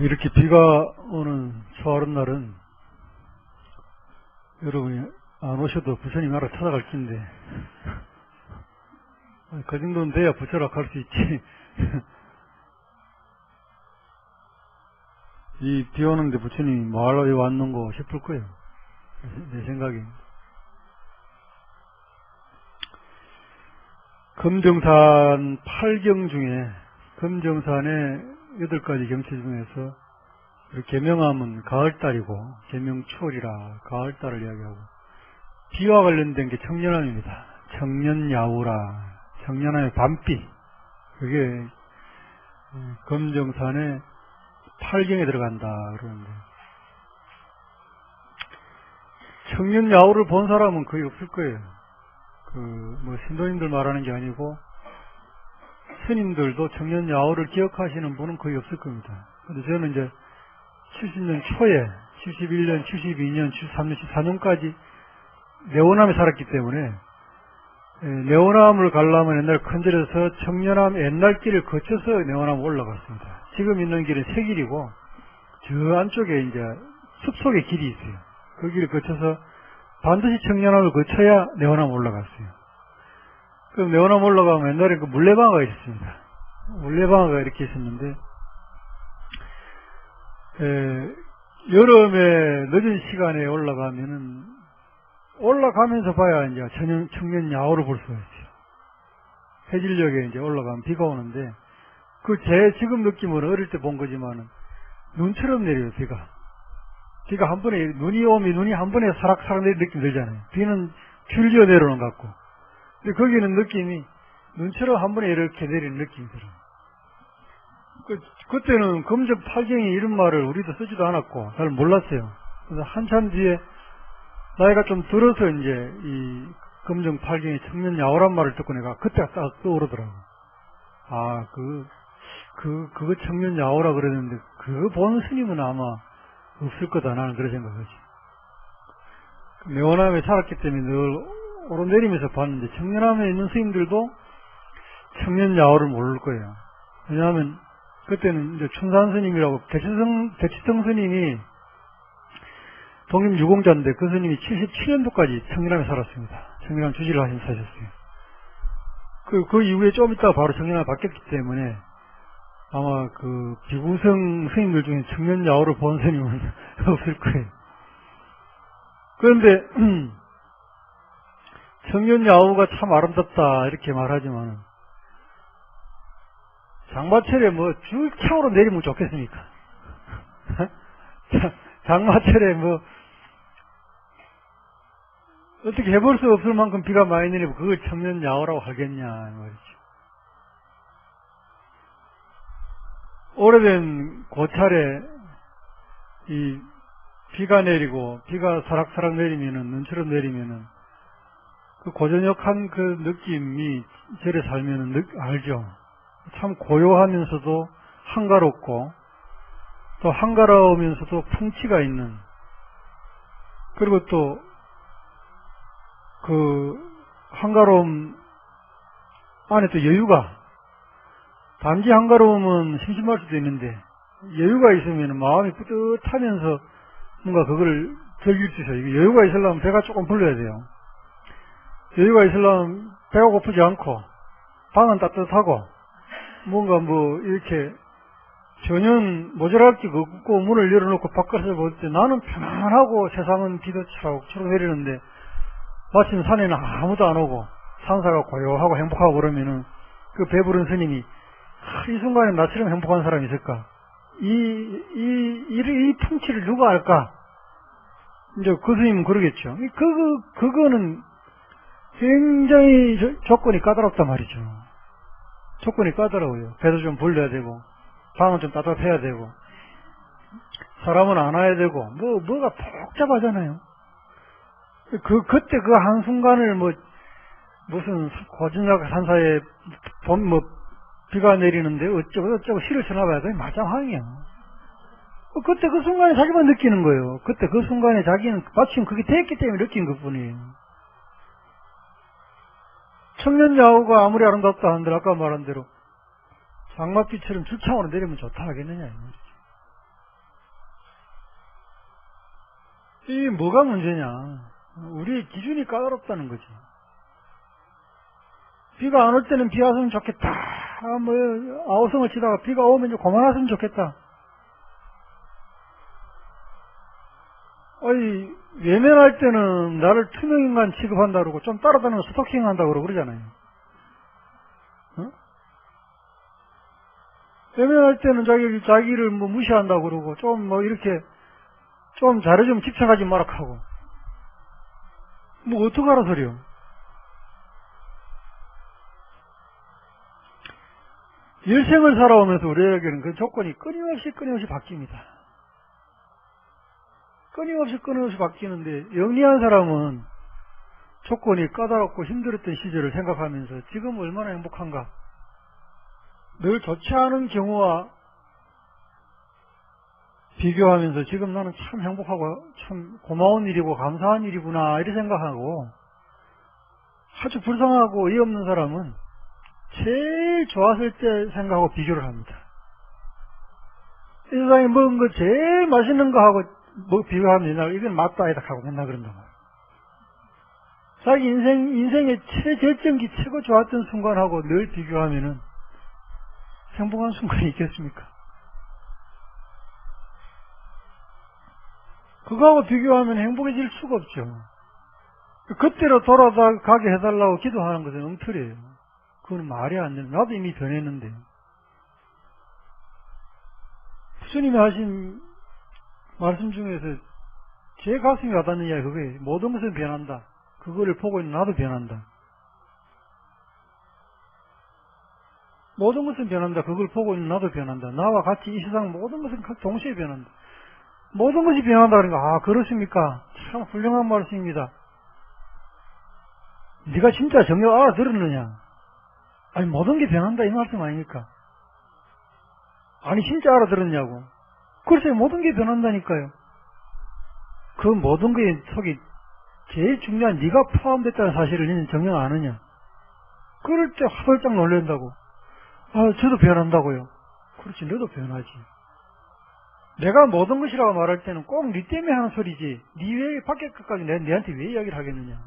이렇게 비가 오는 초하룻 날은 여러분이 안 오셔도 부처님 알아 찾아갈 긴데 그 정도는 돼야 부처락 할 수 있지. 이 비 오는데 부처님이 뭐하러 여기 왔는고 싶을 거예요. 내 생각에. 금정산 8경 중에 금정산의 8가지 경치 중에서 계명암은 가을달이고 계명초월이라 가을달을 이야기하고, 비와 관련된 게 청년암입니다. 청년야우라, 청년암의 밤비. 그게 금정산의 8경에 들어간다 그러는데, 청년야우를 본 사람은 거의 없을 거예요. 신도님들 말하는 게 아니고 스님들도 청년야우를 기억하시는 분은 거의 없을 겁니다. 근데 저는 이제 70년 초에 71년, 72년, 73년, 14년까지 내원암에 살았기 때문에, 내원암을 가려면 옛날 큰절에서 청년암 옛날 길을 거쳐서 내원암 올라갔습니다. 지금 있는 길은 새 길이고 저 안쪽에 이제 숲속에 길이 있어요. 그 길을 거쳐서 반드시 청년암을 거쳐야 내원암 올라갔어요. 그럼 내원암 올라가면 옛날에 그 물레방아가 있었습니다. 물레방아가 이렇게 있었는데, 여름에 늦은 시간에 올라가면은 올라가면서 봐야 이제 청년 야호를 볼 수가 있어요. 해질녘에 이제 올라가면 비가 오는데, 제 지금 느낌은 어릴 때 본 거지만은 눈처럼 내려요, 비가. 비가 한 번에, 눈이 오면 눈이 한 번에 사락사락 내리는 느낌 들잖아요. 비는 줄지어 내려오는 것 같고. 근데 거기는 느낌이 눈처럼 한 번에 이렇게 내리는 느낌이 들어요. 그때는 금정 8경이 이런 말을 우리도 쓰지도 않았고 잘 몰랐어요. 그래서 한참 뒤에 나이가 좀 들어서 이제 이 금정 8경이 청년야오란 말을 듣고 내가 그때가 딱 떠오르더라고. 아, 그거 청년야오라 그랬는데 그거 본 스님은 아마 없을 거다, 나는 그런 생각하지. 내원암에 살았기 때문에 늘 오르내리면서 봤는데, 청년암에 있는 스님들도 청년야오를 모를 거예요. 왜냐하면 그때는 이제 춘산 스님이라고 대치성 스님이 독립유공자인데, 그 스님이 77년도까지 청년암에 살았습니다. 청년암 주지를 하시면서 사셨어요. 그 이후에 좀 있다가 바로 청년암에 바뀌었기 때문에 아마 비구성 스님들 중에 청년야오를 본 스님은 없을 거예요. 그런데 청년야오가 참 아름답다 이렇게 말하지만, 장마철에 줄창으로 내리면 좋겠습니까? 장마철에 어떻게 해볼 수 없을 만큼 비가 많이 내리면 그걸 청년야오라고 하겠냐 말이죠. 오래된 고찰에 이 비가 내리고 비가 사락사락 내리면은, 눈처럼 내리면은 그 고저녁한 그 느낌이 절에 살면은 알죠. 참 고요하면서도 한가롭고, 또 한가로우면서도 풍치가 있는, 그리고 또 한가로움 안에 또 여유가, 단지 한가로움은 심심할 수도 있는데 여유가 있으면 마음이 뿌듯하면서 뭔가 그걸 즐길 수 있어요. 여유가 있으려면 배가 조금 불러야 돼요. 여유가 있으려면 배가 고프지 않고 방은 따뜻하고 뭔가 이렇게 전혀 모자랄 게 없고 문을 열어놓고 바깥에서 볼 때 나는 편안하고 세상은 비도 차곡차곡 내리는데 마침 산에는 아무도 안 오고 산사가 고요하고 행복하고 그러면은 그 배부른 스님이 이 순간에 나처럼 행복한 사람이 있을까? 이 풍치를 누가 알까? 이제 그 스님은 그러겠죠. 그거는 굉장히 조건이 까다롭단 말이죠. 조건이 까다로워요. 배도 좀 불려야 되고, 방은 좀 따뜻해야 되고, 사람은 안 와야 되고, 뭐가 복잡하잖아요. 그때 그 한순간을 무슨 고진작 산사에 비가 내리는데 어쩌고 시를 쳐나봐야 돼. 마장항이야. 그때 그 순간에 자기만 느끼는 거예요. 그때 그 순간에 자기는 마침 그게 됐기 때문에 느낀 것 뿐이에요. 청년야호가 아무리 아름답다 한들 아까 말한 대로 장맛비처럼 줄창으로 내리면 좋다 하겠느냐 이 말이죠. 이게 뭐가 문제냐? 우리의 기준이 까다롭다는 거지. 비가 안 올 때는 비 왔으면 좋겠다. 뭐 아우성을 치다가 비가 오면 좀 그만왔으면 좋겠다. 아니, 외면할 때는 나를 투명인간 취급한다 그러고 좀 따라다니면 스토킹 한다 그러고 그러잖아요. 어? 외면할 때는 자기를 뭐 무시한다 그러고 좀 뭐 이렇게 좀 잘해주면 집착하지 마라 하고. 뭐 어떡하라 소리요. 일생을 살아오면서 우리에게는 그 조건이 끊임없이 바뀝니다. 끊임없이 바뀌는데 영리한 사람은 조건이 까다롭고 힘들었던 시절을 생각하면서 지금 얼마나 행복한가. 늘 좋지 않은 경우와 비교하면서 지금 나는 참 행복하고 참 고마운 일이고 감사한 일이구나 이렇게 생각하고, 아주 불쌍하고 어이없는 사람은 제일 좋았을 때 생각하고 비교를 합니다. 이 세상에 먹은 거 제일 맛있는 거 하고 뭐 비교하면 옛날 이건 맞다 아니다 하고 맨날 그런단 말이야. 자기 인생의 최절정기 최고 좋았던 순간하고 늘 비교하면은 행복한 순간이 있겠습니까? 그거하고 비교하면 행복해질 수가 없죠. 그때로 돌아가게 해달라고 기도하는 것은 엉터리예요. 그건 말이 안 되는. 나도 이미 변했는데. 부처님이 하신 말씀 중에서 제 가슴이 와닿는 이야기 그거예요. 모든 것은 변한다. 그거를 보고 있는 나도 변한다. 모든 것은 변한다. 그걸 보고 있는 나도 변한다. 나와 같이 이 세상 모든 것은 동시에 변한다. 모든 것이 변한다 그러니까 아 그렇습니까? 참 훌륭한 말씀입니다. 네가 진짜 정녕 알아들었느냐? 아니 모든 게 변한다 이 말씀 아닙니까? 아니 진짜 알아들었냐고. 글쎄 모든 게 변한다니까요. 그 모든 거의 속에 제일 중요한 네가 포함됐다는 사실을 너는 정녕 아느냐? 그럴 때 화들짝 놀란다고. 아 저도 변한다고요. 그렇지 너도 변하지. 내가 모든 것이라고 말할 때는 꼭 네 때문에 하는 소리지 네 외에 밖에 것까지 내한테 왜 이야기를 하겠느냐.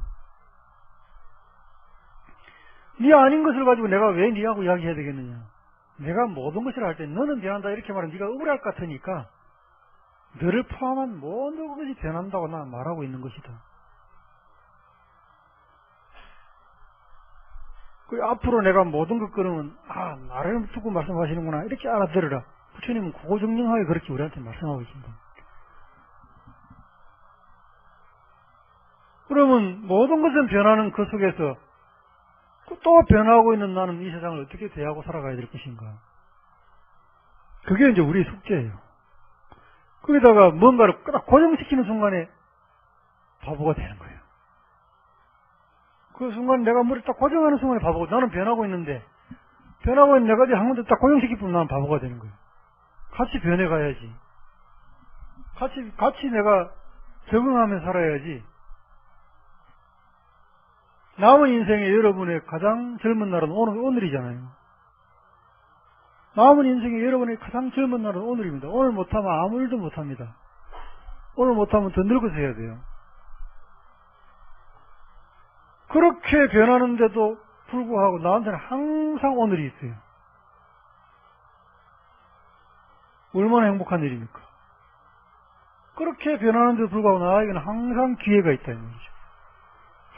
네 아닌 것을 가지고 내가 왜 네하고 이야기해야 되겠느냐. 내가 모든 것을 할 때 너는 변한다 이렇게 말하면 네가 억울할 것 같으니까 너를 포함한 모든 것이 변한다고 나는 말하고 있는 것이다. 그 앞으로 내가 모든 것 그러면 아 나를 두고 말씀하시는구나 이렇게 알아들으라. 부처님은 고정정하게 그렇게 우리한테 말씀하고 계신다. 그러면 모든 것은 변하는 그 속에서 또 변하고 있는 나는 이 세상을 어떻게 대하고 살아가야 될 것인가. 그게 이제 우리의 숙제예요. 거기다가 뭔가를 딱 고정시키는 순간에 바보가 되는 거예요. 그 순간 내가 머리 딱 고정하는 순간에 바보가, 나는 변하고 있는데 변하고 있는 내가 한 번도 딱 고정시키면 나는 바보가 되는 거예요. 같이 변해가야지. 같이 내가 적응하며 살아야지. 남은 인생에 여러분의 가장 젊은 날은 오늘이잖아요. 남은 인생에 여러분의 가장 젊은 날은 오늘입니다. 오늘 못하면 아무 일도 못합니다. 오늘 못하면 더 늙어서 해야 돼요. 그렇게 변하는데도 불구하고 나한테는 항상 오늘이 있어요. 얼마나 행복한 일입니까? 그렇게 변하는데도 불구하고 나에게는 항상 기회가 있다는 얘기죠.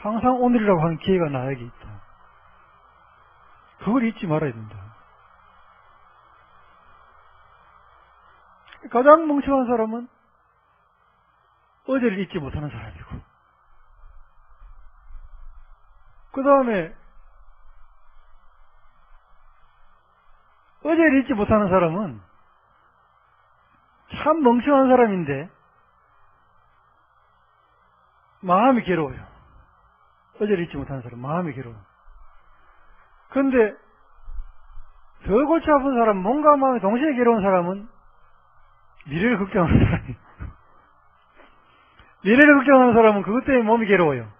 항상 오늘이라고 하는 기회가 나에게 있다. 그걸 잊지 말아야 된다. 가장 멍청한 사람은 어제를 잊지 못하는 사람이고, 그 다음에 어제를 잊지 못하는 사람은 참 멍청한 사람인데 마음이 괴로워요. 어제를 잊지 못하는 사람 마음이 괴로워요. 그런데 더 골치 아픈 사람, 몸과 마음이 동시에 괴로운 사람은 미래를 걱정하는 사람이에요. 미래를 걱정하는 사람은 그것 때문에 몸이 괴로워요.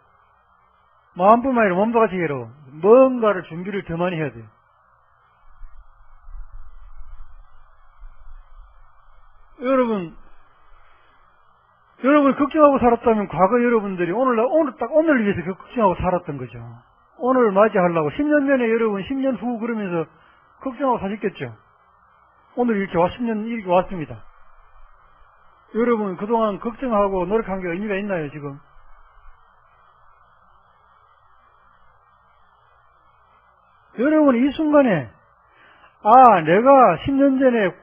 마음뿐만 아니라 몸도 같이 괴로워. 뭔가를 준비를 더 많이 해야 돼요. 여러분이 걱정하고 살았다면 과거 여러분들이 오늘 위해서 걱정하고 살았던 거죠. 오늘 맞이하려고 10년 전에 여러분 10년 후 그러면서 걱정하고 사셨겠죠. 오늘 이렇게 10년 이렇게 왔습니다. 여러분 그동안 걱정하고 노력한 게 의미가 있나요 지금? 여러분 이 순간에 내가 10년 전에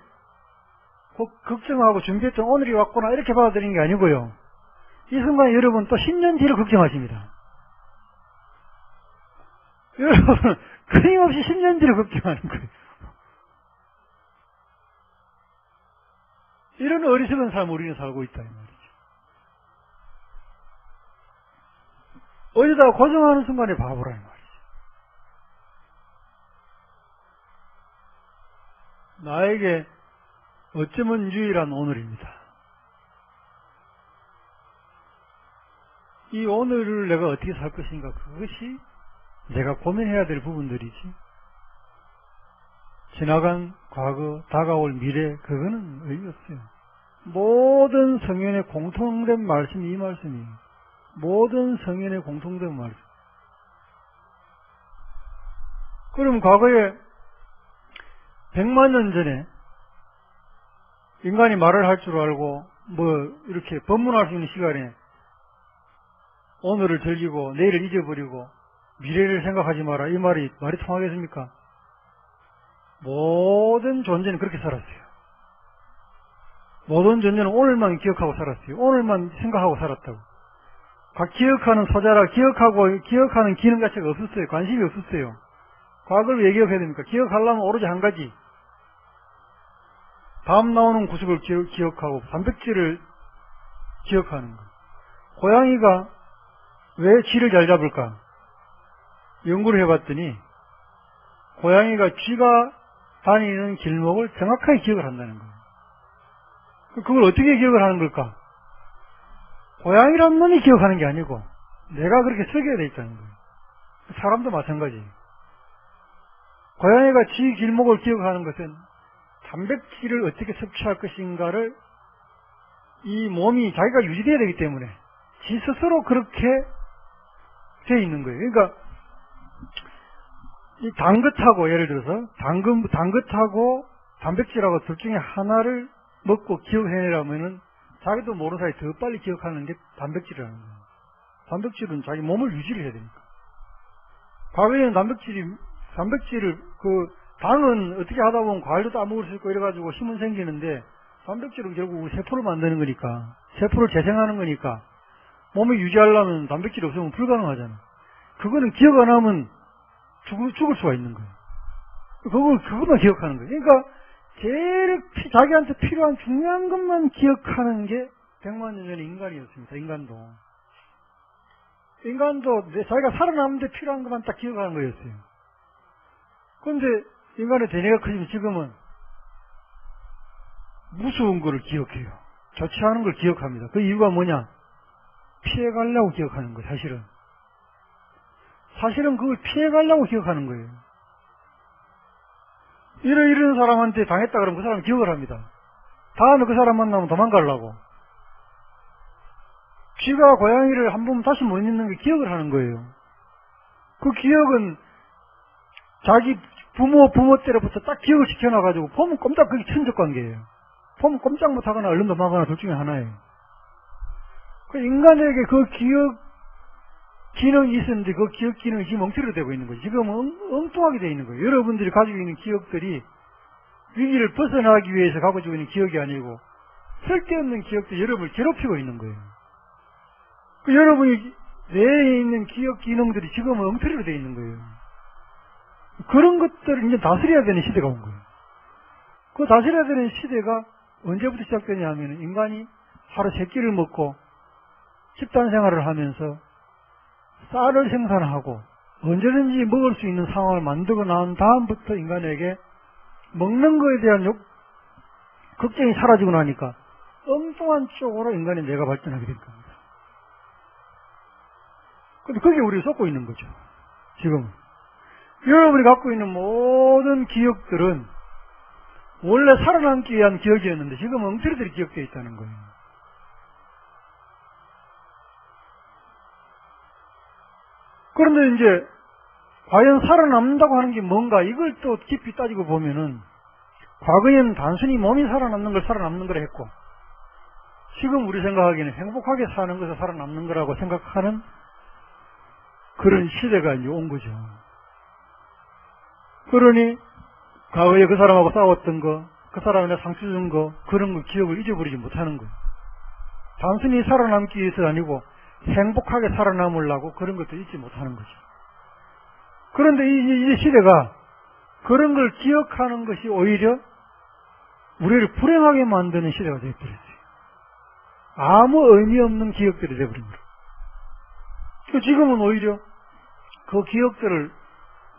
걱정하고 준비했던 오늘이 왔구나 이렇게 받아들이는 게 아니고요. 이 순간에 여러분 또 10년 뒤를 걱정하십니다. 여러분 끊임없이 10년 뒤를 걱정하는 거예요. 이런 어리석은 삶 우리는 살고 있다 이 말이죠. 어디다가 고정하는 순간에 바보라 이 말이죠. 나에게 어쩌면 유일한 오늘입니다. 이 오늘을 내가 어떻게 살 것인가 그것이 내가 고민해야 될 부분들이지. 지나간 과거, 다가올 미래 그거는 의미 없어요. 모든 성현의 공통된 말씀이 이 말씀이에요. 모든 성현의 공통된 말씀. 그럼 과거에 100만 년 전에 인간이 말을 할 줄 알고 이렇게 법문할 수 있는 시간에 오늘을 즐기고 내일을 잊어버리고 미래를 생각하지 마라 이 말이 통하겠습니까? 모든 존재는 그렇게 살았어요. 모든 존재는 오늘만 기억하고 살았어요. 오늘만 생각하고 살았다고. 각 기억하는 소자라 기억하는 기능 자체가 없었어요. 관심이 없었어요. 과거를 왜 기억해야 됩니까? 기억하려면 오로지 한 가지. 다음 나오는 구석을 기억하고 단백질을 기억하는 거. 고양이가 왜 쥐를 잘 잡을까? 연구를 해봤더니 고양이가 쥐가 다니는 길목을 정확하게 기억을 한다는 거예요. 그걸 어떻게 기억을 하는 걸까? 고양이란 놈이 기억하는 게 아니고 내가 그렇게 새겨야 돼 있다는 거예요. 사람도 마찬가지예요. 고양이가 쥐 길목을 기억하는 것은 단백질을 어떻게 섭취할 것인가를 이 몸이 자기가 유지돼야 되기 때문에 지 스스로 그렇게 돼 있는 거예요. 그러니까 이 당긋하고 예를 들어서 당긋하고 단백질하고 둘 중에 하나를 먹고 기억해내려면은 자기도 모르는 사이 더 빨리 기억하는 게 단백질이라는 거예요. 단백질은 자기 몸을 유지를 해야 되니까. 과거에는 단백질을 당은 어떻게 하다 보면 과일도 따먹을 수 있고 이래가지고 힘은 생기는데 단백질은 결국 세포를 만드는 거니까 세포를 재생하는 거니까 몸을 유지하려면 단백질이 없으면 불가능하잖아. 그거는 기억 안 하면 죽을 수가 있는 거예요. 그것만 기억하는 거예요. 그러니까 제일 자기한테 필요한 중요한 것만 기억하는 게 100만 년 전의 인간이었습니다. 인간도 자기가 살아남는데 필요한 것만 딱 기억하는 거였어요. 그런데 인간의 대뇌가 커지면 지금은 무서운 거를 기억해요. 좋지 않은 걸 기억합니다. 그 이유가 뭐냐? 피해가려고 기억하는 거예요. 사실은 그걸 피해가려고 기억하는 거예요. 이런 사람한테 당했다 그러면 그 사람 기억을 합니다. 다음에 그 사람 만나면 도망가려고. 쥐가 고양이를 한 번 다시 못 잊는 게 기억을 하는 거예요. 그 기억은 자기 부모 때로부터 딱 기억을 시켜놔가지고 보면 꼼짝 그게 천적관계예요. 보면 꼼짝 못하거나 얼른 도망가거나 둘 중에 하나예요. 그 인간에게 그 기억 기능이 있었는데 그 기억 기능이 지금 엉터리로 되고 있는 거죠. 지금 엉뚱하게 되어 있는 거예요. 여러분들이 가지고 있는 기억들이 위기를 벗어나기 위해서 가지고 있는 기억이 아니고 쓸데없는 기억도 여러분을 괴롭히고 있는 거예요. 여러분이 뇌에 있는 기억 기능들이 지금은 엉터리로 되어 있는 거예요. 그런 것들을 이제 다스려야 되는 시대가 온 거예요. 그 다스려야 되는 시대가 언제부터 시작되냐 하면 인간이 하루 3끼를 먹고 집단 생활을 하면서 쌀을 생산하고 언제든지 먹을 수 있는 상황을 만들고 난 다음부터 인간에게 먹는 거에 대한 걱정이 사라지고 나니까 엉뚱한 쪽으로 인간의 뇌가 발전하게 된 겁니다. 근데 그게 우리를 쏟고 있는 거죠. 지금 여러분이 갖고 있는 모든 기억들은 원래 살아남기 위한 기억이었는데 지금 엉터리들이 기억되어 있다는 거예요. 그런데 이제 과연 살아남는다고 하는 게 뭔가 이걸 또 깊이 따지고 보면은 과거에는 단순히 몸이 살아남는 걸 살아남는 거라 했고 지금 우리 생각하기에는 행복하게 사는 것을 살아남는 거라고 생각하는 그런 시대가 이제 온 거죠. 그러니 과거에 그 사람하고 싸웠던 거, 그 사람한테 상처 준 거, 그런 거 기억을 잊어버리지 못하는 거예요. 단순히 살아남기 위해서 아니고 행복하게 살아남으려고 그런 것도 잊지 못하는 거죠. 그런데 이 시대가 그런 걸 기억하는 것이 오히려 우리를 불행하게 만드는 시대가 되어버렸어요. 아무 의미 없는 기억들이 되어버린 거예요. 지금은 오히려 그 기억들을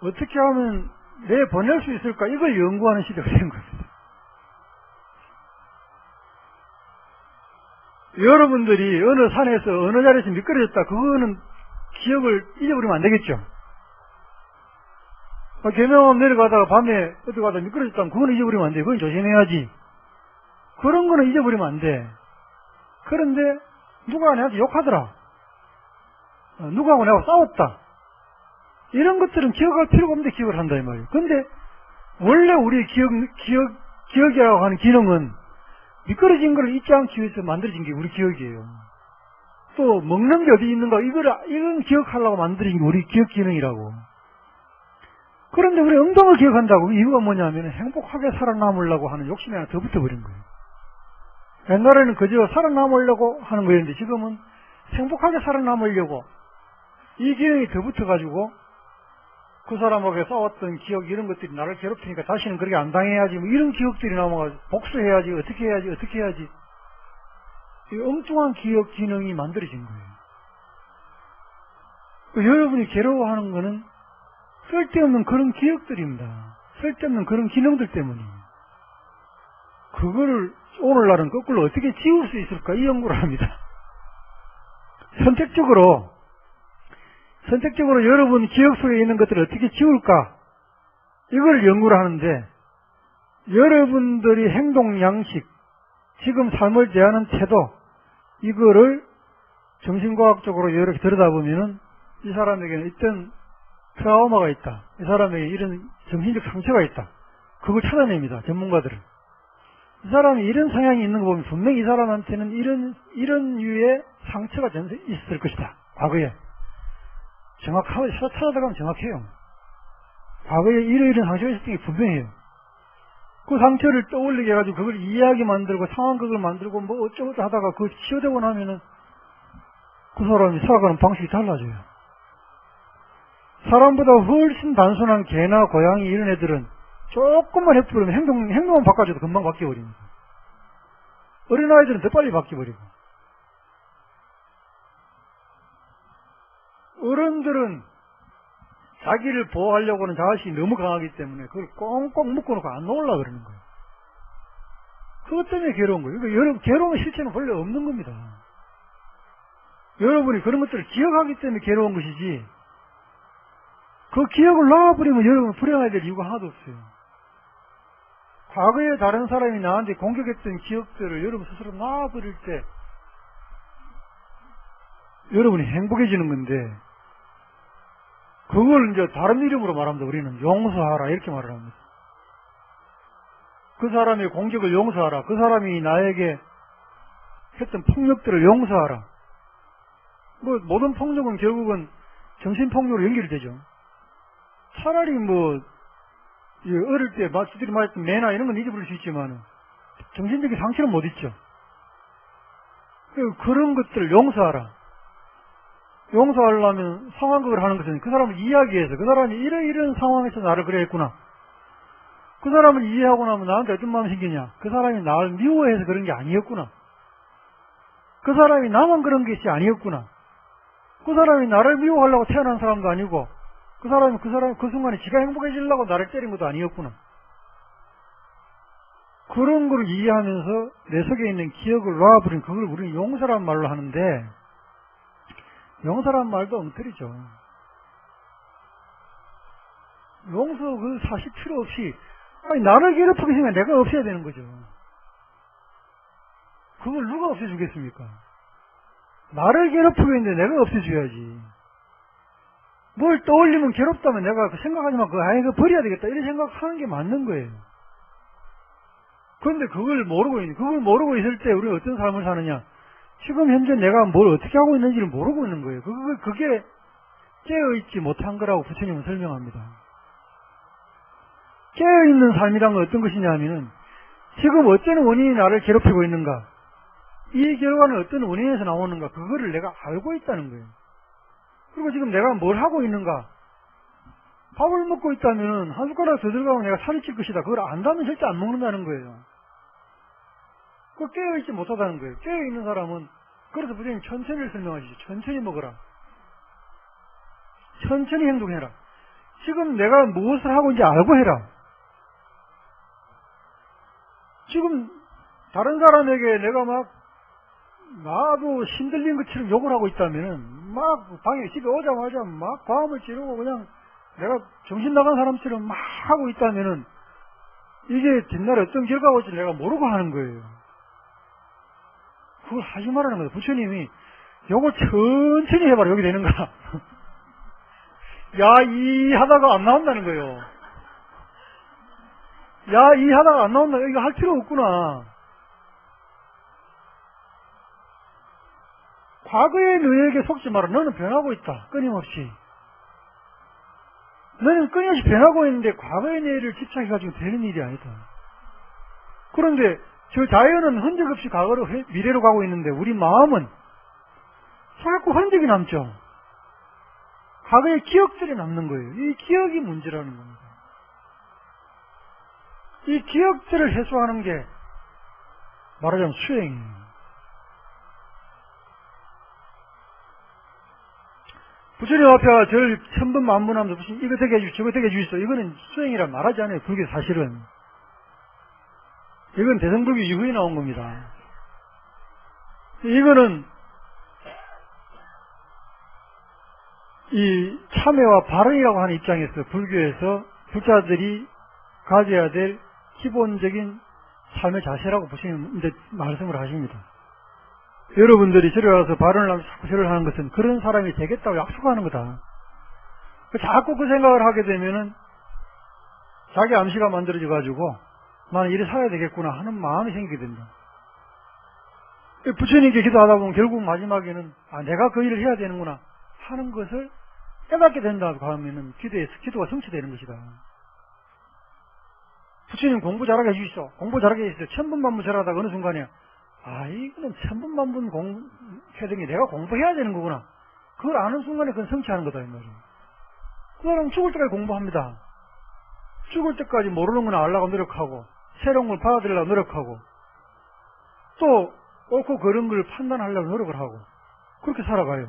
어떻게 하면 내보낼 수 있을까 이걸 연구하는 시대가 된 겁니다. 여러분들이 어느 산에서 어느 자리에서 미끄러졌다 그거는 기억을 잊어버리면 안 되겠죠. 계명암 내려가다가 밤에 어디 가다 미끄러졌다면 그건 잊어버리면 안 돼. 그건 조심해야지. 그런 거는 잊어버리면 안 돼. 그런데 누가 내한테 욕하더라. 누구하고 내가 싸웠다. 이런 것들은 기억할 필요가 없는데 기억을 한다 이 말이에요. 근데 원래 우리의 기억이라고 하는 기능은 미끄러진 걸 잊지 않기 위해서 만들어진 게 우리 기억이에요. 또 먹는 게 어디 있는가 이건 기억하려고 만들어진 게 우리 기억 기능이라고. 그런데 우리 엉덩이를 기억한다고 이유가 뭐냐면 행복하게 살아남으려고 하는 욕심이 하나 더 붙어버린 거예요. 옛날에는 그저 살아남으려고 하는 거였는데 지금은 행복하게 살아남으려고 이 기능이 더 붙어가지고 그 사람하고 싸웠던 기억 이런 것들이 나를 괴롭히니까 다시는 그렇게 안 당해야지 뭐 이런 기억들이 남아가지고 복수해야지 어떻게 해야지 이 엉뚱한 기억 기능이 만들어진 거예요. 여러분이 괴로워하는 거는 쓸데없는 그런 기억들입니다. 쓸데없는 그런 기능들 때문이에요. 그거를 오늘날은 거꾸로 어떻게 지울 수 있을까 이 연구를 합니다. 선택적으로 여러분 기억 속에 있는 것들을 어떻게 지울까 이걸 연구를 하는데 여러분들이 행동 양식 지금 삶을 대하는 태도 이거를 정신과학적으로 이렇게 들여다보면은 이 사람에게는 어떤 트라우마가 있다. 이 사람에게 이런 정신적 상처가 있다. 그걸 찾아냅니다. 전문가들은. 이 사람이 이런 성향이 있는 거 보면 분명히 이 사람한테는 이런 유의 상처가 있을 것이다. 과거에. 정확하게 찾아들어가면 정확해요. 과거에 이런 상처가 있었던 게 분명해요. 그 상처를 떠올리게 해가지고 그걸 이해하게 만들고 상황극을 만들고 뭐 어쩌고 하다가 그걸 치유되고 나면은 그 사람이 살아가는 방식이 달라져요. 사람보다 훨씬 단순한 개나 고양이 이런 애들은 조금만 해버리면 행동만 바꿔줘도 금방 바뀌어버립니다. 어린아이들은 더 빨리 바뀌어버리고. 어른들은 자기를 보호하려고 하는 자아식이 너무 강하기 때문에 그걸 꽁꽁 묶어놓고 안 놓으려고 그러는 거예요. 그것 때문에 괴로운 거예요. 그러니까 여러분, 괴로움의 실체는 원래 없는 겁니다. 여러분이 그런 것들을 기억하기 때문에 괴로운 것이지, 그 기억을 놔버리면 여러분 불행하게 될 이유가 하나도 없어요. 과거에 다른 사람이 나한테 공격했던 기억들을 여러분 스스로 놔버릴 때 여러분이 행복해지는 건데, 그걸 이제 다른 이름으로 말합니다. 우리는 용서하라 이렇게 말을 합니다. 그 사람의 공격을 용서하라. 그 사람이 나에게 했던 폭력들을 용서하라. 뭐 모든 폭력은 결국은 정신폭력으로 연결이 되죠. 차라리 뭐 어릴 때 지들이 맞았던 매나 이런 건 잊어버릴 수 있지만 정신적인 상처는 못 잊죠. 그런 것들을 용서하라. 용서하려면 상황극을 하는 것은 그 사람을 이해하기 위해서, 그 사람이 이런 상황에서 나를 그래 했구나. 그 사람을 이해하고 나면 나한테 어떤 마음이 생기냐. 그 사람이 나를 미워해서 그런 게 아니었구나. 그 사람이 나만 그런 것이 아니었구나. 그 사람이 나를 미워하려고 태어난 사람도 아니고, 그 사람이 그 순간에 지가 행복해지려고 나를 때린 것도 아니었구나. 그런 걸 이해하면서 내 속에 있는 기억을 놔버린 그걸 우리는 용서란 말로 하는데, 용서란 말도 엉터리죠. 용서 그 사실 필요 없이, 아니 나를 괴롭히게 생기면 내가 없애야 되는 거죠. 그걸 누가 없애주겠습니까? 나를 괴롭히고 있는데 내가 없애줘야지. 뭘 떠올리면 괴롭다면 내가 생각하지만 그거 버려야 되겠다 이런 생각하는 게 맞는 거예요. 그런데 그걸 모르고 있을 때 우리는 어떤 삶을 사느냐? 지금 현재 내가 뭘 어떻게 하고 있는지를 모르고 있는 거예요. 그게 깨어있지 못한 거라고 부처님은 설명합니다. 깨어있는 삶이란 건 어떤 것이냐 하면은 지금 어떤 원인이 나를 괴롭히고 있는가? 이 결과는 어떤 원인에서 나오는가? 그거를 내가 알고 있다는 거예요. 그리고 지금 내가 뭘 하고 있는가? 밥을 먹고 있다면 한 숟가락 더 들어가면 내가 살이 찔 것이다. 그걸 안다면 절대 안 먹는다는 거예요. 그거 깨어있지 못하다는 거예요. 깨어있는 사람은, 그래서 부처님 천천히 설명하시죠. 천천히 먹어라. 천천히 행동해라. 지금 내가 무엇을 하고 있는지 알고 해라. 지금 다른 사람에게 내가 나도 신들린 것처럼 욕을 하고 있다면은 막 방에 집에 오자마자 막 과음을 지르고 그냥 내가 정신 나간 사람처럼 막 하고 있다면은 이게 뒷날에 어떤 결과가 올지 내가 모르고 하는 거예요. 그걸 하지 말라는 거예요. 부처님이 요걸 천천히 해봐라. 여기 되는가? 야, 이 하다가 안 나온다는 거예요. 야, 이 하다가 안 나온다. 이거 할 필요 없구나. 과거의 너에게 속지 마라. 너는 변하고 있다. 끊임없이. 너는 끊임없이 변하고 있는데 과거의 너를 집착해가지고 되는 일이 아니다. 그런데 저 자연은 흔적 없이 과거로 미래로 가고 있는데 우리 마음은 자꾸 흔적이 남죠. 과거의 기억들이 남는 거예요. 이 기억이 문제라는 겁니다. 이 기억들을 해소하는 게 말하자면 수행이에요. 부처님 앞에 절 천번 만분하면서 무슨 이거 되게 해주시오 저거 되게 해주시오 이거는 수행이라 말하지 않아요. 불교 사실은. 이건 대성불교 이후에 나온 겁니다. 이거는 이 참회와 발언이라고 하는 입장에서 불교에서 불자들이 가져야 될 기본적인 삶의 자세라고 부처님 이제 말씀을 하십니다. 여러분들이 절에 와서 발언을 하면서 자꾸 절을 하는 것은 그런 사람이 되겠다고 약속하는 거다. 자꾸 그 생각을 하게 되면은 자기 암시가 만들어져 가지고 나는 이래 살아야 되겠구나 하는 마음이 생기게 된다. 부처님께 기도하다 보면 결국 마지막에는 내가 그 일을 해야 되는구나 하는 것을 깨닫게 된다고 하면은 기도가 성취되는 것이다. 부처님 공부 잘하게 해주시오. 공부 잘하게 해주시오. 천분만분 절하다가 어느 순간에 이거는 천분만분 해등이 내가 공부해야 되는 거구나. 그걸 아는 순간에 그건 성취하는 거다 이 말이에요. 그 사람은 죽을 때까지 공부합니다. 죽을 때까지 모르는 건 알려고 노력하고 새로운 걸 받아들이려고 노력하고 또 옳고 그른 걸 판단하려고 노력을 하고 그렇게 살아가요.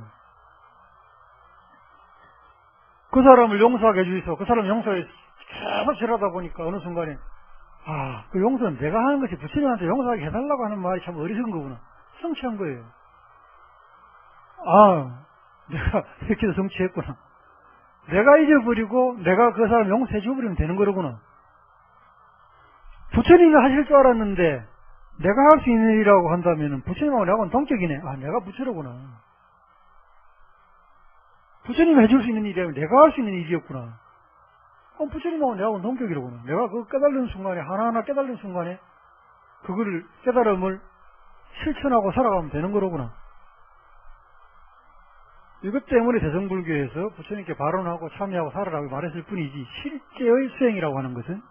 그 사람을 용서하게 해주셔서 그 사람 용서에 계속 절하다 보니까 어느 순간에 그 용서는 내가 하는 것이 부처님한테 용서하게 해달라고 하는 말이 참 어리석은 거구나. 성취한 거예요. 내가 이렇게 성취했구나. 내가 잊어버리고 내가 그 사람 용서해 줘버리면 되는 거로구나. 부처님이 하실 줄 알았는데 내가 할 수 있는 일이라고 한다면 부처님하고 나하고는 동격이네. 내가 부처로구나. 부처님이 해줄 수 있는 일이라면 내가 할 수 있는 일이었구나. 부처님하고 내하고는 동격이로구나. 내가 그거 깨달는 순간에 하나하나 깨달는 순간에 그거를 깨달음을 실천하고 살아가면 되는 거로구나. 이것 때문에 대성불교에서 부처님께 발언하고 참여하고 살아라고 말했을 뿐이지 실제의 수행이라고 하는 것은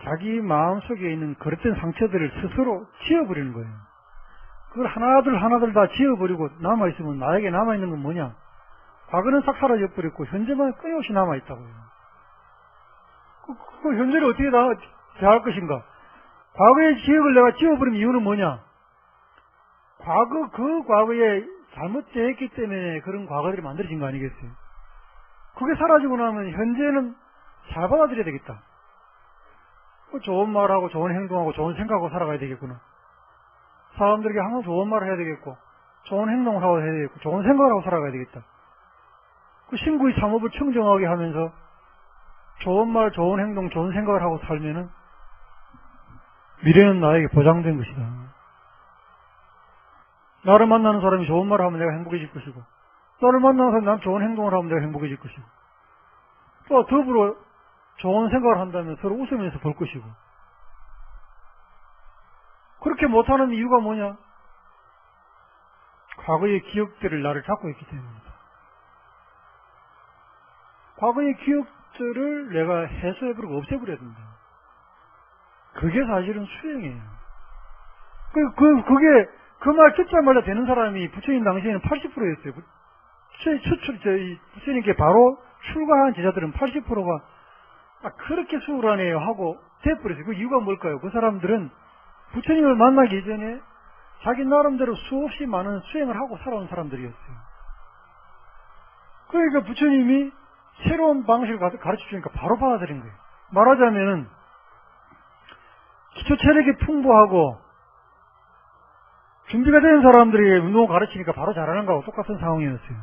자기 마음속에 있는 그릇된 상처들을 스스로 지워버리는 거예요. 그걸 하나둘 다 지워버리고 남아있으면 나에게 남아있는 건 뭐냐? 과거는 싹 사라져버렸고 현재만 끊임없이 남아있다고요. 그 현재를 어떻게 대할 것인가? 과거의 기억을 내가 지워버린 이유는 뭐냐? 그 과거에 잘못되었기 때문에 그런 과거들이 만들어진 거 아니겠어요? 그게 사라지고 나면 현재는 잘 받아들여야 되겠다. 좋은 말하고 좋은 행동하고 좋은 생각하고 살아가야 되겠구나. 사람들에게 항상 좋은 말을 해야 되겠고 좋은 행동을 하고 해야 되겠고 좋은 생각을 하고 살아가야 되겠다. 그 신구의 삼업을 청정하게 하면서 좋은 말, 좋은 행동, 좋은 생각을 하고 살면은 미래는 나에게 보장된 것이다. 나를 만나는 사람이 좋은 말을 하면 내가 행복해질 것이고 나를 만나서 난 좋은 행동을 하면 내가 행복해질 것이고, 또 더불어 좋은 생각을 한다면 서로 웃으면서 볼 것이고, 그렇게 못하는 이유가 뭐냐? 과거의 기억들을 나를 잡고 있기 때문입니다. 과거의 기억들을 내가 해소해버리고 없애버려야 된다. 그게 사실은 수행이에요. 그게, 그 말 듣자마자 되는 사람이 부처님 당시에는 80%였어요. 부처님께 바로 출가한 제자들은 80%가 그렇게 수월하네요 하고 돼버렸어요. 그 이유가 뭘까요? 그 사람들은 부처님을 만나기 전에 자기 나름대로 수없이 많은 수행을 하고 살아온 사람들이었어요. 그러니까 부처님이 새로운 방식을 가르쳐 주니까 바로 받아들인 거예요. 말하자면은 기초 체력이 풍부하고 준비가 된 사람들에게 운동을 가르치니까 바로 잘하는 거하고 똑같은 상황이었어요.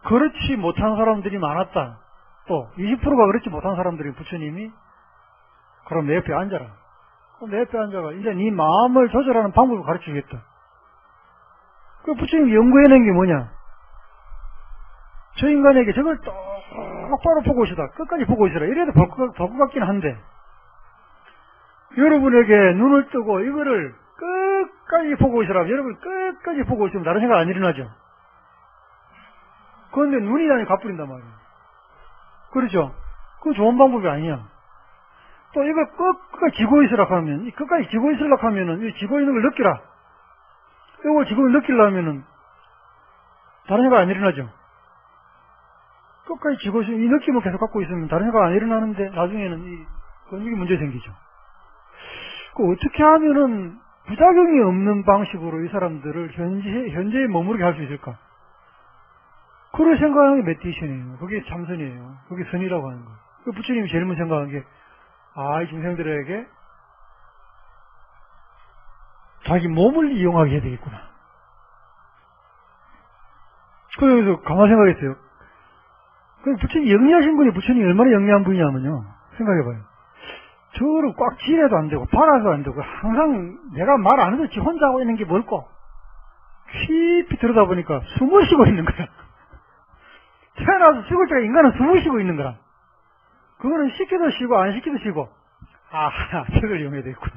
그렇지 못한 사람들이 많았다. 또 20%가 그렇지 못한 사람들이 부처님이 그럼 내 옆에 앉아라. 그럼 내 옆에 앉아가 이제 네 마음을 조절하는 방법을 가르쳐 주겠다. 그 부처님이 연구해낸 게 뭐냐? 저 인간에게 저걸 똑바로 보고 있으라. 끝까지 보고 있으라. 이래도 볼 것 같긴 한데 여러분에게 눈을 뜨고 이거를 끝까지 보고 있으라. 여러분 끝까지 보고 있으면 다른 생각 안 일어나죠. 그런데 눈이 다니 가버린단 말이에요. 그렇죠? 그건 좋은 방법이 아니야. 또 이걸 끝까지 쥐고 있으라 하면, 끝까지 쥐고 있으라 하면은, 이 쥐고 있는 걸 느끼라. 이걸 쥐고 느끼려면은, 다른 생각 안 일어나죠. 끝까지 쥐고 있으면, 이 느낌을 계속 갖고 있으면 다른 생각 안 일어나는데, 나중에는 이 근육이 문제 생기죠. 그 어떻게 하면은 부작용이 없는 방식으로 이 사람들을 현재에 머무르게 할 수 있을까? 그걸 생각하는 게 메디테이션이에요. 그게 참선이에요. 그게 선이라고 하는 거예요. 그 부처님이 제일 먼저 생각한 게, 이 중생들에게 자기 몸을 이용하게 해야 되겠구나. 그래서 가만히 생각했어요. 그 부처님이 영리하신 분이 부처님이 얼마나 영리한 분이냐면요. 생각해봐요. 저를 꽉 지내도 안 되고, 받아도 안 되고, 항상 내가 말 안 해도 지 혼자 하고 있는 게 뭘까? 깊이 들여다보니까 숨을 쉬고 있는 거야. 태어나서 죽을 때가 인간은 숨을 쉬고 있는 거라. 그거는 시키도 쉬고 안 시키도 쉬고 저걸 이용해야 되겠구나.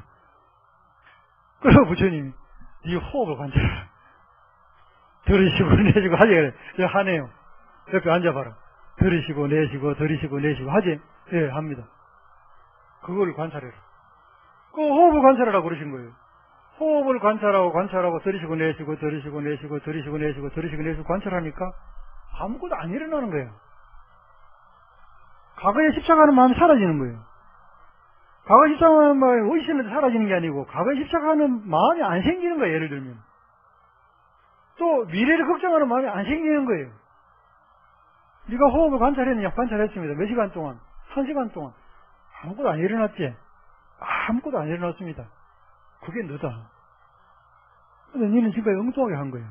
그래서 부처님이 네 호흡을 관찰하라. 들이쉬고 내쉬고 하지 그래. 하네요. 옆에 앉아봐라. 들이쉬고 내쉬고 들이쉬고 내쉬고 하지? 예, 합니다. 그걸 관찰해라. 그 호흡을 관찰하라고 그러신 거예요. 호흡을 관찰하고 들이쉬고 내쉬고 들이쉬고 내쉬고 들이쉬고 내쉬고 들이쉬고 내쉬고 관찰하니까 아무것도 안 일어나는 거예요. 과거에 집착하는 마음이 사라지는 거예요. 과거에 집착하는 마음이 의심에도 사라지는 게 아니고 과거에 집착하는 마음이 안 생기는 거예요. 예를 들면 또 미래를 걱정하는 마음이 안 생기는 거예요. 네가 호흡을 관찰했느냐? 관찰했습니다. 몇 시간 동안? 1시간 동안. 아무것도 안 일어났지? 아무것도 안 일어났습니다. 그게 너다. 근데 너는 지금까지 엉뚱하게 한 거예요.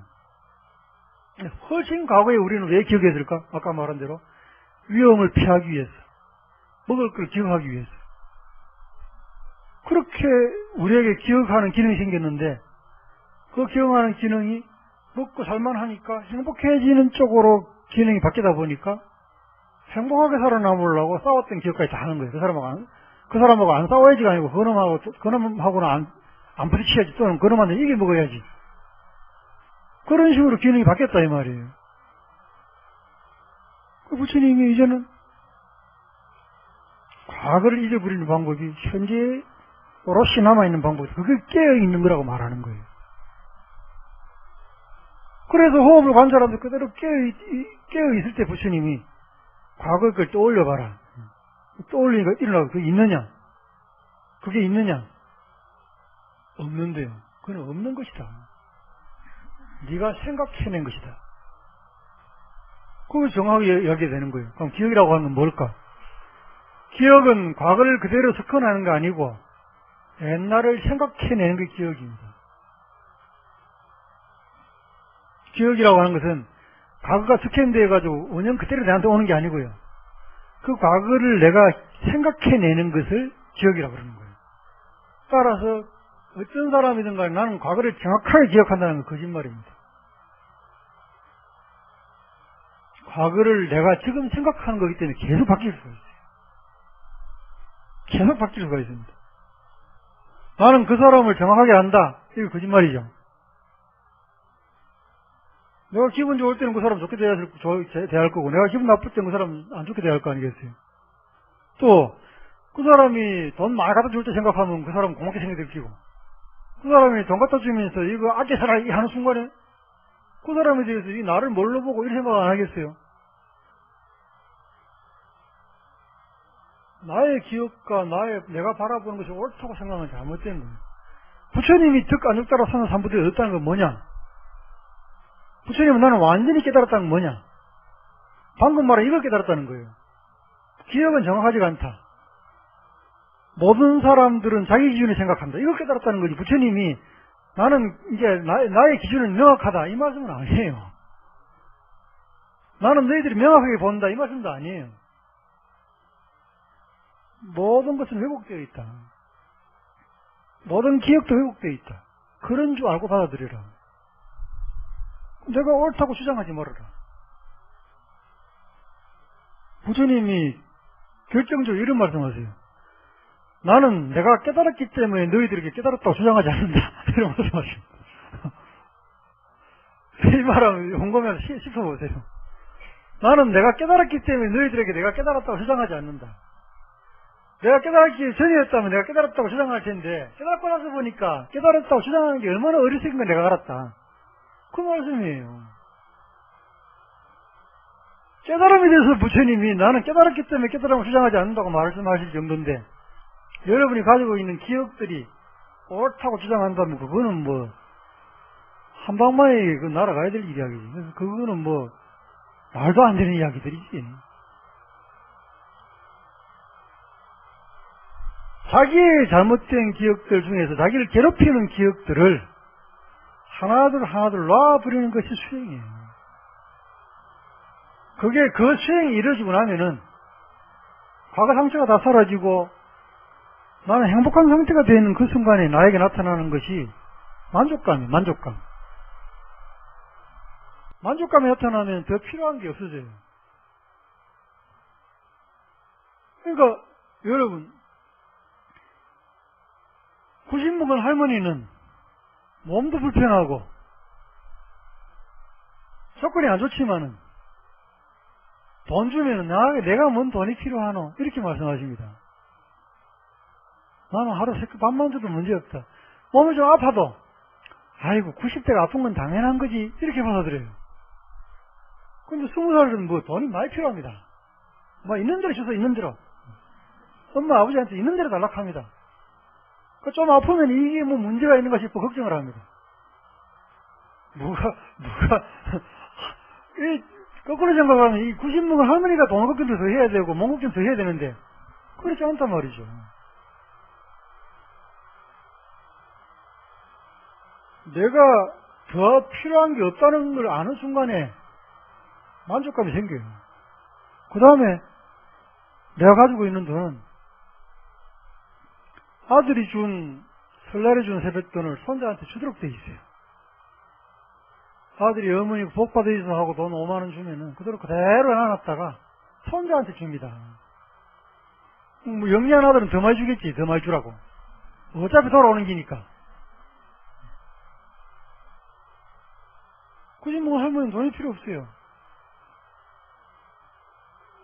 훨씬 과거에 우리는 왜 기억했을까? 아까 말한 대로 위험을 피하기 위해서, 먹을 걸 기억하기 위해서. 그렇게 우리에게 기억하는 기능이 생겼는데 그 기억하는 기능이 먹고 살만하니까 행복해지는 쪽으로 기능이 바뀌다 보니까 행복하게 살아남으려고 싸웠던 기억까지 다 하는 거예요. 그 사람하고 안 싸워야지가 아니고 그놈하고는 안 부딪혀야지, 또는 그놈한테 이겨 먹어야지. 그런 식으로 기능이 바뀌었다 이 말이에요. 그 부처님이 이제는 과거를 잊어버리는 방법이 현재 오롯이 남아있는 방법이 그게 깨어있는 거라고 말하는 거예요. 그래서 호흡을 관찰하면서 그대로 깨어있을 때 부처님이 과거의 걸 떠올려봐라. 떠올리니까 일어나고 그게 있느냐? 그게 있느냐? 없는데요. 그건 없는 것이다. 네가 생각해낸 것이다. 그걸 정확하게 이야기해야 되는 거예요. 그럼 기억이라고 하는 건 뭘까? 기억은 과거를 그대로 습관하는 거 아니고 옛날을 생각해내는 게 기억입니다. 기억이라고 하는 것은 과거가 스캔되어가지고 원형 그대로 나한테 오는 게 아니고요. 그 과거를 내가 생각해내는 것을 기억이라고 그러는 거예요. 따라서 어떤 사람이든 간에 나는 과거를 정확하게 기억한다는 건 거짓말입니다. 과거를 내가 지금 생각하는 거기 때문에 계속 바뀔 수가 있어요. 계속 바뀔 수가 있습니다. 나는 그 사람을 정확하게 안다. 이거 거짓말이죠. 내가 기분 좋을 때는 그 사람 좋게 대할 거고, 내가 기분 나쁠 때는 그 사람 안 좋게 대할 거 아니겠어요. 또, 그 사람이 돈 많이 갖다 줄 때 생각하면 그 사람 고맙게 생각될 끼고, 그 사람이 돈 갖다 주면서 이거 아껴 살아 하는 순간에 그 사람에 대해서 이 나를 뭘로 보고 이런 생각 안 하겠어요. 나의 기억과 내가 바라보는 것이 옳다고 생각하면 잘못된 거예요. 부처님이 득 따라 사는 삼부들이 얻었다는 건 뭐냐? 부처님은 나는 완전히 깨달았다는 건 뭐냐? 방금 말한 이걸 깨달았다는 거예요. 기억은 정확하지가 않다. 모든 사람들은 자기 기준을 생각한다. 이걸 깨달았다는 거지. 부처님이 나는 이제 나의 기준은 명확하다. 이 말씀은 아니에요. 나는 너희들이 명확하게 본다. 이 말씀도 아니에요. 모든 것은 왜곡되어 있다. 모든 기억도 왜곡되어 있다. 그런 줄 알고 받아들여라. 내가 옳다고 주장하지 말아라. 부처님이 결정적으로 이런 말씀하세요. 나는 내가 깨달았기 때문에 너희들에게 깨달았다고 주장하지 않는다. 이런 말씀하시고. 이 말하면 곰곰이서 짚어보세요. 나는 내가 깨달았기 때문에 너희들에게 내가 깨달았다고 주장하지 않는다. 내가 깨달았기 전이었다면 내가 깨달았다고 주장할 텐데, 깨닫고 나서 보니까 깨달았다고 주장하는 게 얼마나 어리석은 걸 내가 알았다. 그 말씀이에요. 깨달음에 대해서 부처님이 나는 깨달았기 때문에 깨달음을 주장하지 않는다고 말씀하실 정도인데, 여러분이 가지고 있는 기억들이 옳다고 주장한다면 그거는 뭐 한방만에 그 날아가야 될 이야기지. 그래서 그거는 뭐 말도 안 되는 이야기들이지. 자기의 잘못된 기억들 중에서 자기를 괴롭히는 기억들을 하나둘 놔버리는 것이 수행이에요. 그게 그 수행이 이루어지고 나면은 과거 상처가 다 사라지고 나는 행복한 상태가 되는 그 순간에 나에게 나타나는 것이 만족감이에요. 만족감이 나타나면 더 필요한 게 없어져요. 그러니까 여러분, 90 먹은 할머니는 몸도 불편하고 조건이 안 좋지만은 돈 주면은 내가 뭔 돈이 필요하노? 이렇게 말씀하십니다. 나는 하루 밥만 줘도 문제없다. 몸이 좀 아파도 아이고 90대가 아픈 건 당연한 거지 이렇게 받아들여요. 근데 20살은 뭐 돈이 많이 필요합니다. 뭐 있는 대로 줘서 있는 대로 엄마 아버지한테 있는 대로 달락합니다. 좀 아프면 이게 뭐 문제가 있는가 싶어 걱정을 합니다. 거꾸로 생각하면 이 90 먹은 할머니가 돈 걱정도 더 해야 되고 몸 걱정 더 해야 되는데 그렇지 않단 말이죠. 내가 더 필요한 게 없다는 걸 아는 순간에 만족감이 생겨요. 그 다음에 내가 가지고 있는 돈은 아들이 설날에 준 세뱃돈을 손자한테 주도록 돼 있어요. 아들이 어머니 복 받으시소 하고 돈 5만원 주면은 그대로 해놨다가 손자한테 줍니다. 뭐 영리한 아들은 더 많이 주겠지. 더 많이 주라고. 어차피 돌아오는 기니까. 90 먹은 할머니는 돈이 필요 없어요.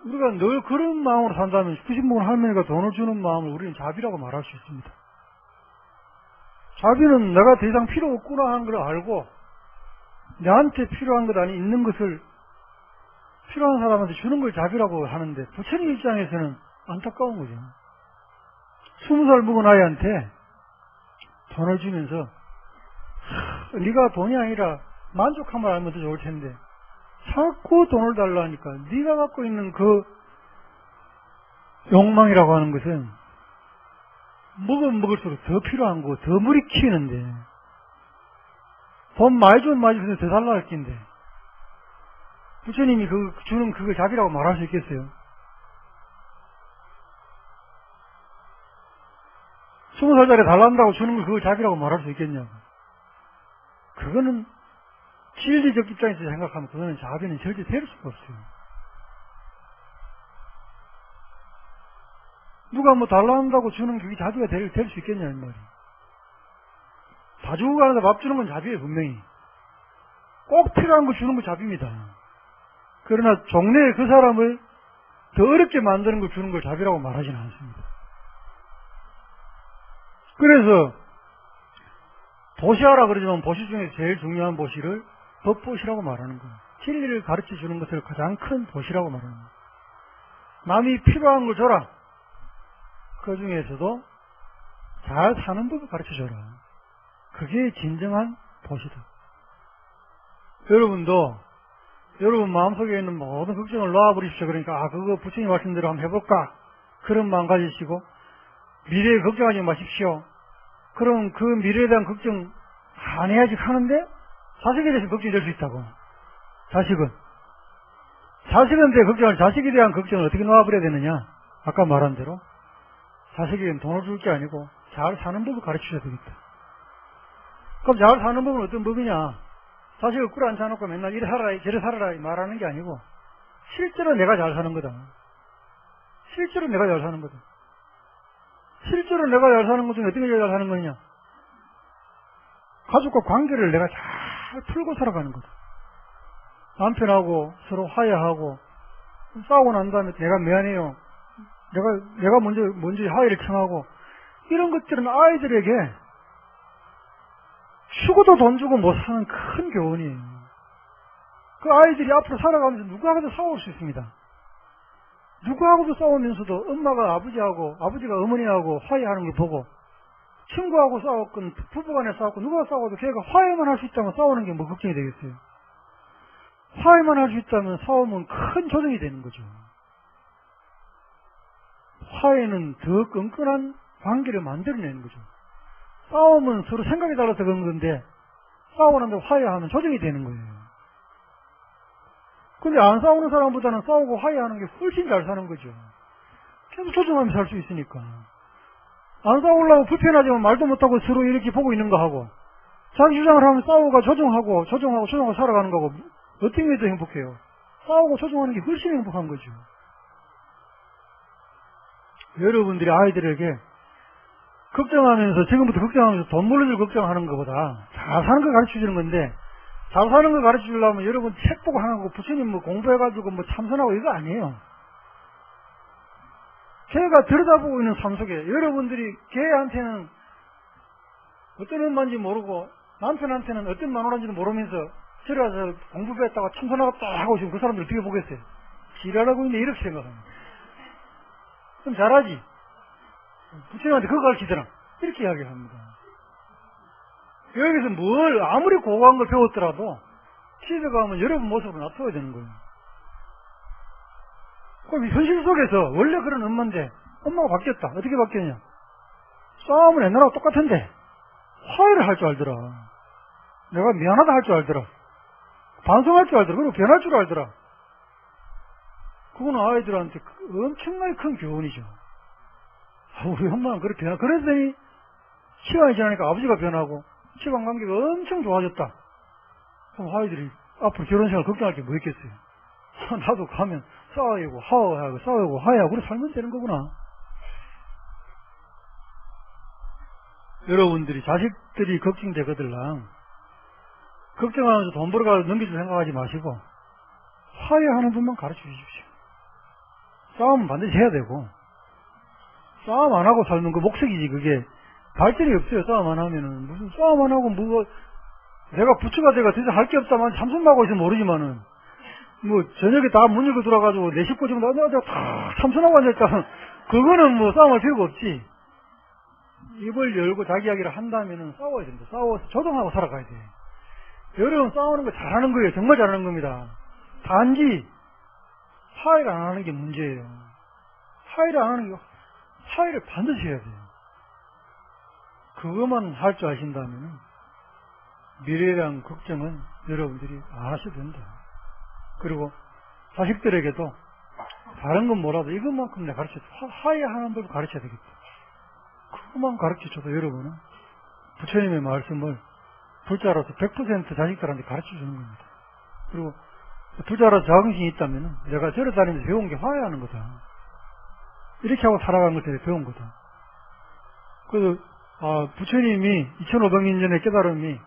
우리가 늘 그런 마음으로 산다면 90 먹은 할머니가 돈을 주는 마음을 우리는 자비라고 말할 수 있습니다. 자비는 내가 더 이상 필요 없구나 하는 걸 알고 나한테 필요한 것 아니 있는 것을 필요한 사람한테 주는 걸 자비라고 하는데 부처님 입장에서는 안타까운 거죠. 20살 먹은 아이한테 돈을 주면서 네가 돈이 아니라 만족함을 알면 더 좋을 텐데 자꾸 돈을 달라니까 네가 갖고 있는 그 욕망이라고 하는 것은 먹으면 먹을수록 더 필요한 거, 더 무리 키우는데 돈 많이 주면 많이 주면 더 달라 할 낀데 부처님이 주는 그걸 자비라고 말할 수 있겠어요? 20살짜리 달란다고 주는 걸 그걸 자비라고 말할 수 있겠냐고. 그거는 진리적 입장에서 생각하면 그거는 자비는 절대 될 수가 없어요. 누가 뭐 달라한다고 주는 게 자비가 될 수 있겠냐, 이 말이야. 다 주고 가는데 밥 주는 건 자비예요, 분명히. 꼭 필요한 거 주는 거 자비입니다. 그러나 종래에 그 사람을 더 어렵게 만드는 걸 주는 걸 자비라고 말하지는 않습니다. 그래서 보시하라 그러지만 보시 중에 제일 중요한 보시를 법보시라고 말하는 거예요. 진리를 가르쳐 주는 것을 가장 큰 보시라고 말하는 거예요. 남이 필요한 걸 줘라. 그 중에서도 잘 사는 법을 가르쳐 줘라. 그게 진정한 보시다. 여러분도 여러분 마음속에 있는 모든 걱정을 놓아버리십시오. 그러니까 그거 부처님 말씀대로 한번 해볼까? 그런 마음 가지시고 미래에 걱정하지 마십시오. 그럼 그 미래에 대한 걱정 안 해야지 하는데 자식에 대해서 걱정이 될 수 있다고. 자식한테 걱정할 자식에 대한 걱정을 어떻게 놓아버려야 되느냐? 아까 말한 대로 자식에게는 돈을 줄 게 아니고 잘 사는 법을 가르치셔야 되겠다. 그럼 잘 사는 법은 어떤 법이냐? 자식을 꿀 앉혀놓고 맨날 이래 살아라 저래 살아라 말하는 게 아니고 실제로 내가 잘 사는 거다. 실제로 내가 잘 사는 거다. 실제로 내가 잘 사는 것 중에 어떻게 잘 사는 거냐? 가족과 관계를 내가 잘 풀고 살아가는 거다. 남편하고 서로 화해하고 싸우고 난 다음에 내가 미안해요. 내가 먼저 화해를 청하고 이런 것들은 아이들에게 죽어도 돈 주고 못 사는 큰 교훈이에요. 그 아이들이 앞으로 살아가면서 누구하고도 싸울 수 있습니다. 누구하고도 싸우면서도 엄마가 아버지가 어머니하고 화해하는 걸 보고 친구하고 싸웠건 부부간에 싸웠건 누가 싸워도 걔가 화해만 할 수 있다면 싸우는 게 뭐 걱정이 되겠어요. 화해만 할 수 있다면 싸우면 큰 조정이 되는 거죠. 화해는 더 끈끈한 관계를 만들어내는 거죠. 싸우면 서로 생각이 달라서 그런 건데 싸우고 난 다음에 화해하면 조정이 되는 거예요. 근데 안 싸우는 사람보다는 싸우고 화해하는 게 훨씬 잘 사는 거죠. 계속 조정하면서 살 수 있으니까. 안 싸우려고 불편하지만 말도 못하고 서로 이렇게 보고 있는 거 하고 자기 주장을 하면 싸우고 조정하고 살아가는 거고 어떤 게 더 행복해요? 싸우고 조정하는 게 훨씬 행복한 거죠. 여러분들이 아이들에게 걱정하면서 지금부터 걱정하면서 돈 물려줄 걱정하는 것보다 잘 사는 걸 가르쳐 주는 건데 잘 사는 걸 가르쳐 주려면 여러분 책 보고 하는 거 부처님 뭐 공부해가지고 뭐 참선하고 이거 아니에요. 걔가 들여다보고 있는 삶 속에 여러분들이 걔한테는 어떤 엄마인지 모르고 남편한테는 어떤 마누라인지도 모르면서 들어와서 공부 배웠다가 참선하고 딱 하고 지금 그 사람들 어떻게 보겠어요? 지랄하고 있는데 이렇게 생각합니다. 그럼 잘하지. 부처님한테 그거 가르치더라. 이렇게 이야기합니다. 여기서 뭘 아무리 고고한 걸 배웠더라도 집에 가면 여러분 모습으로 놔둬야 되는 거예요. 그럼 현실 속에서 원래 그런 엄마인데 엄마가 바뀌었다. 어떻게 바뀌었냐? 싸움은 옛날하고 똑같은데 화해를 할 줄 알더라. 내가 미안하다 할 줄 알더라. 반성할 줄 알더라. 그리고 변할 줄 알더라. 그거는 아이들한테 엄청나게 큰 교훈이죠. 우리 엄마는 그렇게 변하. 그랬더니 시간이 지나니까 아버지가 변하고 집안 관계가 엄청 좋아졌다. 그럼 아이들이 앞으로 결혼 생활 걱정할 게 뭐 있겠어요? 나도 가면 싸우고 화해하고 그래 살면 되는 거구나. 여러분들이 자식들이 걱정되거들랑 걱정하면서 돈 벌어가지고 넘겨줄 생각하지 마시고 화해하는 분만 가르쳐 주십시오. 싸움은 반드시 해야 되고 싸움 안 하고 살면 그 목적이지. 그게 발전이 없어요. 싸움 안 하면은 무슨 싸움 안 하고 뭐 내가 부처가 돼가 진짜 할 게 없다만 참선하고 있으면 모르지만은 뭐 저녁에 다 문 열고 들어가지고 내 식구 지금 내가 다 참선하고 앉아있다. 그거는 뭐 싸움할 필요가 없지. 입을 열고 자기 이야기를 한다면은 싸워야 됩니다. 싸워서 조정하고 살아가야 돼. 여러분 싸우는 거 잘하는 거예요. 정말 잘하는 겁니다. 단지 화해를 안 하는 게 문제예요. 화해를 반드시 해야 돼요. 그것만 할 줄 아신다면 미래에 대한 걱정은 여러분들이 안 하셔도 된다. 그리고 자식들에게도 다른 건 뭐라도 이것만큼 내가 가르쳐줘. 화해하는 법을 가르쳐야 되겠다. 그것만 가르쳐줘도 여러분은 부처님의 말씀을 불자로서 100% 자식들한테 가르쳐주는 겁니다. 그리고 불자로서 자긍심이 있다면 내가 절에 다니면서 배운 게 화해하는 거다. 이렇게 하고 살아간 것을 배운 거다. 그래서 부처님이 2500년 전의 깨달음이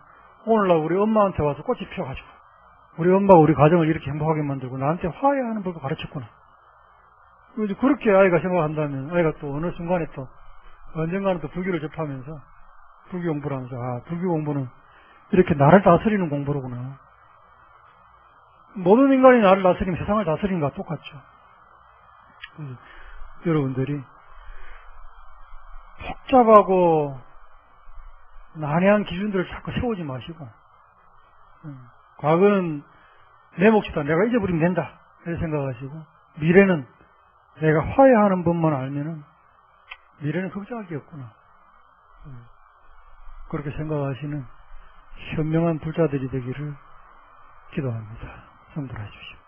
오늘날 우리 엄마한테 와서 꽃이 피어가지고 우리 엄마가 우리 가정을 이렇게 행복하게 만들고 나한테 화해하는 법을 가르쳤구나. 그렇게 아이가 생각한다면 아이가 또 어느 순간에 또 언젠가는 또 불교를 접하면서 불교 공부를 하면서 불교 공부는 이렇게 나를 다스리는 공부로구나. 모든 인간이 나를 다스리면 세상을 다스리는 것과 똑같죠. 여러분들이 복잡하고 난해한 기준들을 자꾸 세우지 마시고 과거는 내 몫이다. 내가 잊어버리면 된다. 이렇게 생각하시고 미래는 내가 화해하는 법만 알면은 미래는 걱정할 게 없구나. 그렇게 생각하시는 현명한 불자들이 되기를 기도합니다. 성불하십시오.